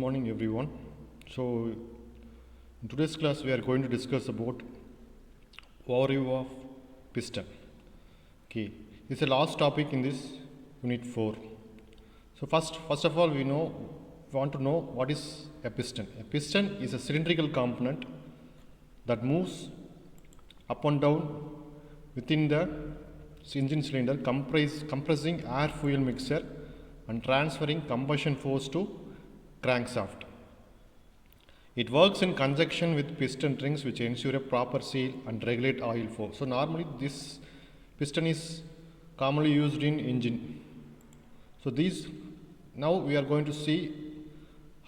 morning everyone. So in today's class we are going to discuss about overview of piston. Okay, it's the last topic in this unit 4. So first of all we want to know what is a piston. A piston is a cylindrical component that moves up and down within the engine cylinder, compressing air fuel mixture and transferring combustion force to crankshaft. It works in conjunction with piston rings which ensure a proper seal and regulate oil flow. So normally this piston is commonly used in engine. So now we are going to see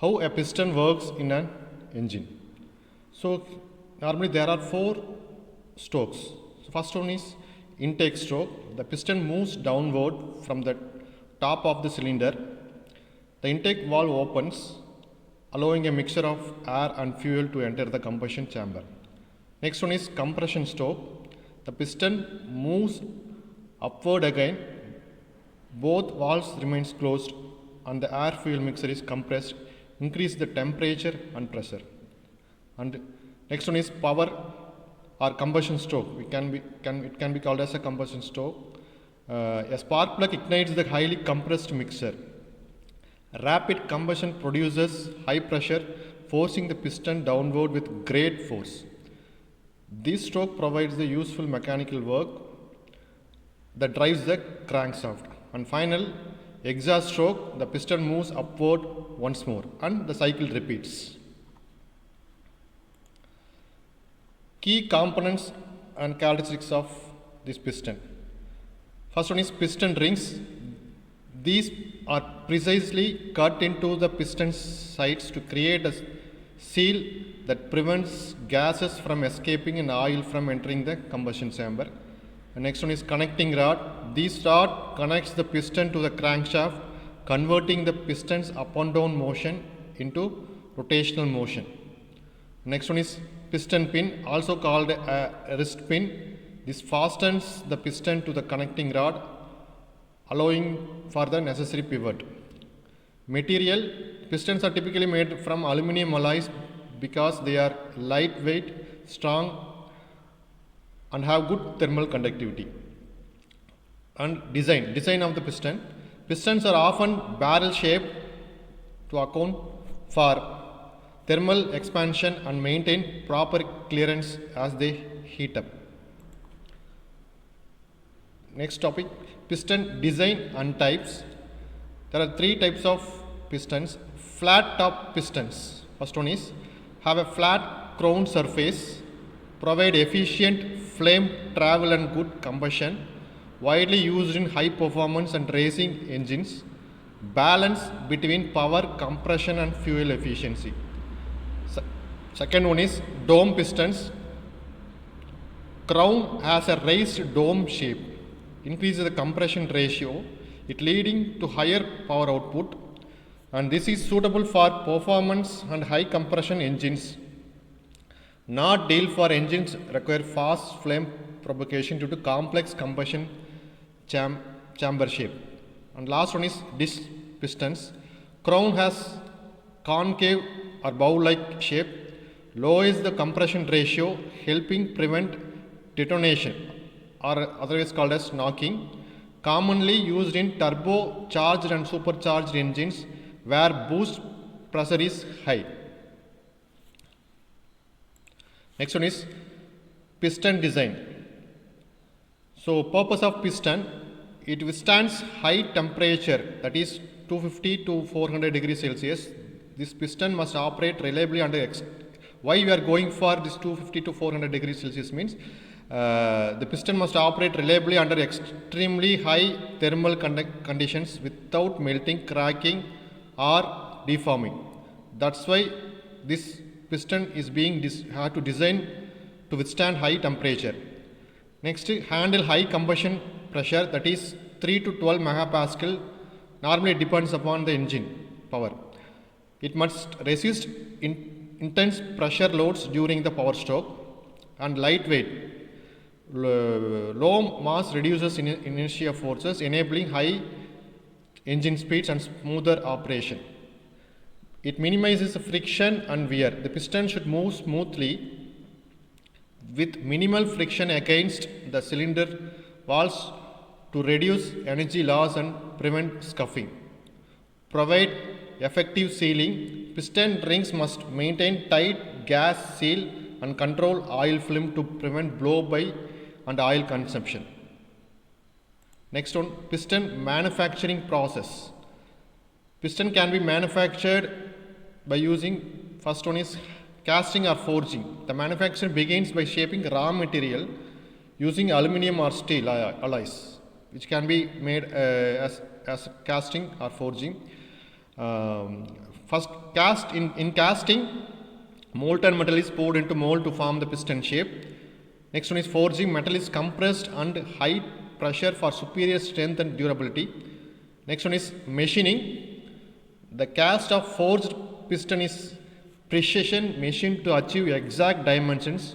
how a piston works in an engine. So normally there are 4 strokes. So first one is intake stroke. The piston moves downward from the top of the cylinder. The intake valve opens, allowing a mixture of air and fuel to enter the combustion chamber. Next one is compression stroke. The piston moves upward again. Both valves remains closed and the air fuel mixture is compressed, increase the temperature and pressure. And next one is power or combustion stroke. It can be called as a combustion stroke. A spark plug ignites the highly compressed mixture. Rapid combustion produces high pressure, forcing the piston downward with great force. This stroke provides the useful mechanical work that drives the crankshaft. And final, exhaust stroke, the piston moves upward once more and the cycle repeats. Key components and characteristics of this piston. First one is piston rings. These are precisely cut into the piston sides to create a seal that prevents gases from escaping and oil from entering the combustion chamber. The next one is connecting rod. This rod connects the piston to the crankshaft, converting the piston's up and down motion into rotational motion. Next one is piston pin, also called a wrist pin. This fastens the piston to the connecting rod, allowing for the necessary pivot. Material, pistons are typically made from aluminum alloys because they are lightweight, strong and have good thermal conductivity. And design of the piston. Pistons are often barrel shaped to account for thermal expansion and maintain proper clearance as they heat up. Next topic, piston design and types. There are 3 types of pistons. Flat top pistons. First one is have a flat crown surface, provide efficient flame travel and good combustion, widely used in high performance and racing engines, balance between power, compression and fuel efficiency. Second one is dome pistons. Crown has a raised dome shape, increases the compression ratio, it leading to higher power output, and this is suitable for performance and high compression engines. Not ideal for engines require fast flame propagation due to complex combustion chamber shape. And last one is disc pistons. Crown has concave or bowl-like shape, lowers the compression ratio, helping prevent detonation or otherwise called as knocking. Commonly used in turbocharged and supercharged engines where boost pressure is high. Next one is piston design. So purpose of piston, it withstands high temperature, that is 250 to 400 degrees Celsius. This piston must operate reliably under why we are going for this 250 to 400 degrees Celsius means the piston must operate reliably under extremely high thermal conditions without melting, cracking or deforming. That's why this piston is being had to design to withstand high temperature. Next, handle high combustion pressure, that is 3 to 12 megapascal. Normally it depends upon the engine power. It must resist intense pressure loads during the power stroke. And lightweight. Low mass reduces inertia forces, enabling high engine speeds and smoother operation. it minimizes the friction and wear. The piston should move smoothly with minimal friction against the cylinder walls to reduce energy loss and prevent scuffing. Provide effective sealing. Piston rings must maintain tight gas seal and control oil film to prevent blow by and oil consumption. Next one, piston manufacturing process. Piston can be manufactured by using, first one is casting or forging. The manufacture begins by shaping raw material using aluminum or steel alloys, which can be made as casting or forging. First, in casting, molten metal is poured into mold to form the piston shape. Next one is forging. Metal is compressed under high pressure for superior strength and durability. Next one is machining. The cast of forged piston is precision machined to achieve exact dimensions.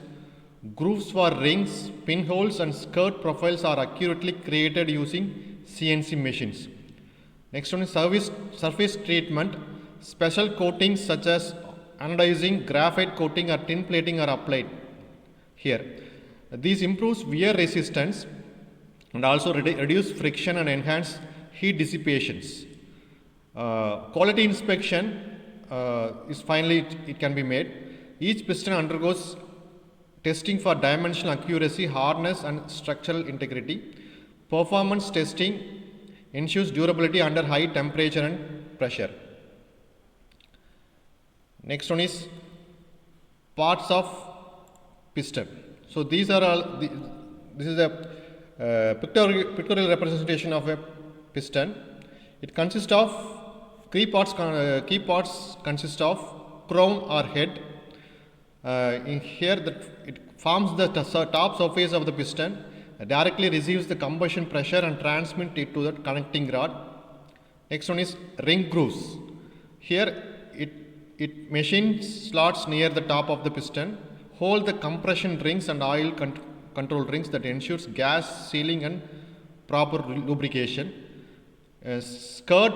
Grooves for rings, pinholes and skirt profiles are accurately created using CNC machines. Next one is surface treatment. Special coatings such as anodizing, graphite coating or tin plating are applied here. These improves wear resistance and also reduce friction and enhance heat dissipations. Quality inspection is finally it can be made. Each piston undergoes testing for dimensional accuracy, hardness and structural integrity. Performance testing ensures durability under high temperature and pressure. Next one is parts of piston. So these are all. This is a pictorial representation of a piston. It consists of key parts consist of crown or head. In here, it forms the top surface of the piston, directly receives the combustion pressure and transmits it to the connecting rod. Next one is ring grooves. Here, it machines slots near the top of the piston, hold the compression rings and oil control rings that ensures gas sealing and proper lubrication. Skirt,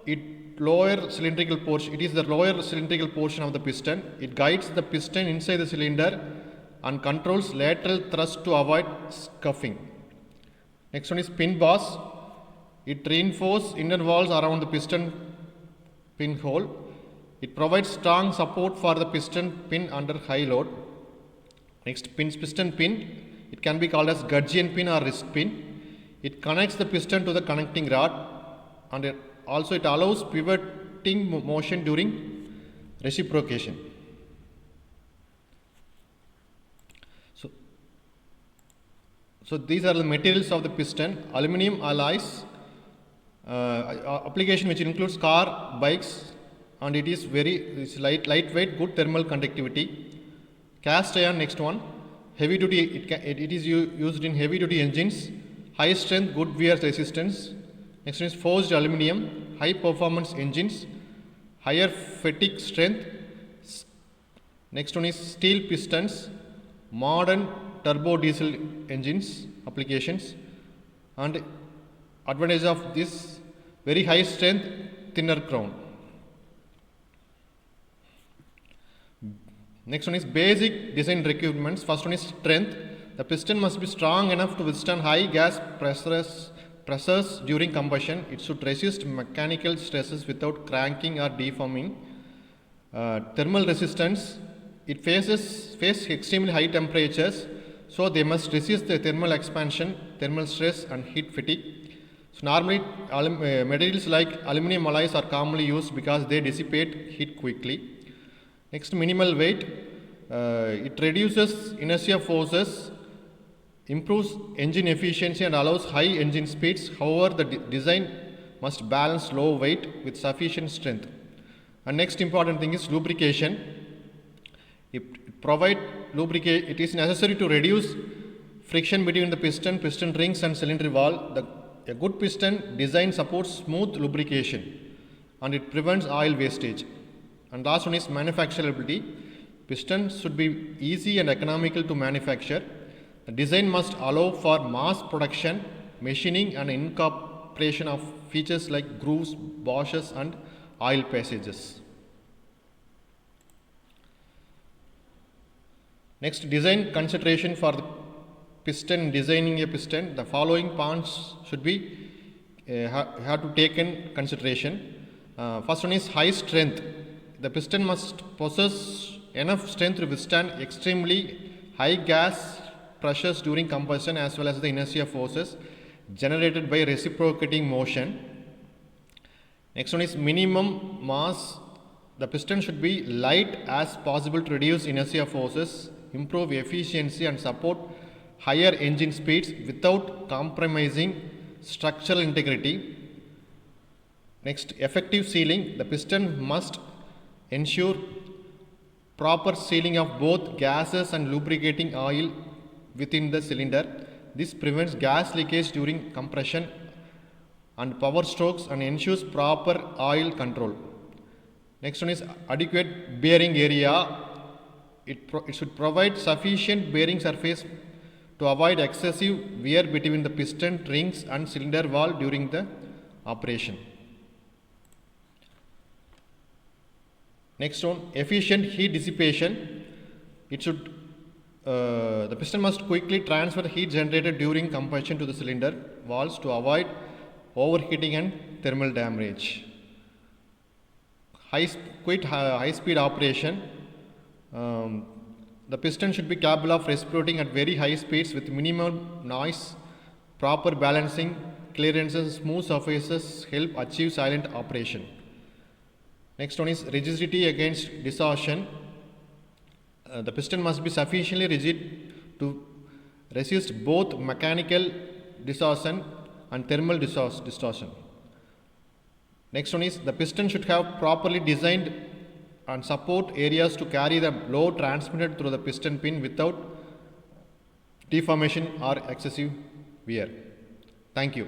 it is the lower cylindrical portion of the piston. It guides the piston inside the cylinder and controls lateral thrust to avoid scuffing. Next one is pin boss. It reinforces inner walls around the piston pinhole. It provides strong support for the piston pin under high load. Next, piston pin. It can be called as gudgeon pin or wrist pin. It connects the piston to the connecting rod and it allows pivoting motion during reciprocation. So these are the materials of the piston. Aluminum alloys, application which includes car, bikes, and it is lightweight, good thermal conductivity. Cast iron, next one, heavy duty. It is used in heavy duty engines. High strength, good wear resistance. Next one is forged aluminum, high performance engines, higher fatigue strength. Next one is steel pistons, modern turbo diesel engines applications, and advantage of this, very high strength, thinner crown. Next one is basic design requirements. First one is strength. The piston must be strong enough to withstand high gas pressures during combustion. It should resist mechanical stresses without cranking or deforming. Thermal resistance. It faces extremely high temperatures, so they must resist the thermal expansion, thermal stress and heat fatigue. So normally materials like aluminum alloys are commonly used because they dissipate heat quickly. Next, minimal weight. It reduces inertia forces, improves engine efficiency and allows high engine speeds. However, the design must balance low weight with sufficient strength. And next important thing is lubrication. It is necessary to reduce friction between the piston rings and cylinder wall. A good piston design supports smooth lubrication and it prevents oil wastage. And last one is manufacturability. Pistons should be easy and economical to manufacture. The design must allow for mass production, machining and incorporation of features like grooves, washes and oil passages. Next, design consideration for the piston. Designing a piston, the following points should be have to take in consideration. First one is high strength. The piston must possess enough strength to withstand extremely high gas pressures during combustion as well as the inertia forces generated by reciprocating motion. Next one is minimum mass. The piston should be light as possible to reduce inertia forces, improve efficiency and support higher engine speeds without compromising structural integrity. Next, effective sealing. The piston must ensure proper sealing of both gases and lubricating oil within the cylinder. This prevents gas leakage during compression and power strokes and ensures proper oil control. Next one is adequate bearing area. It should provide sufficient bearing surface to avoid excessive wear between the piston rings and cylinder wall during the operation. Next one, efficient heat dissipation. It should the piston must quickly transfer the heat generated during combustion to the cylinder walls to avoid overheating and thermal damage. High speed operation. The piston should be capable of reciprocating at very high speeds with minimal noise. Proper balancing, clearances, smooth surfaces help achieve silent operation. Next one is rigidity against distortion. The piston must be sufficiently rigid to resist both mechanical distortion and thermal distortion. Next one is the piston should have properly designed and support areas to carry the load transmitted through the piston pin without deformation or excessive wear. Thank you.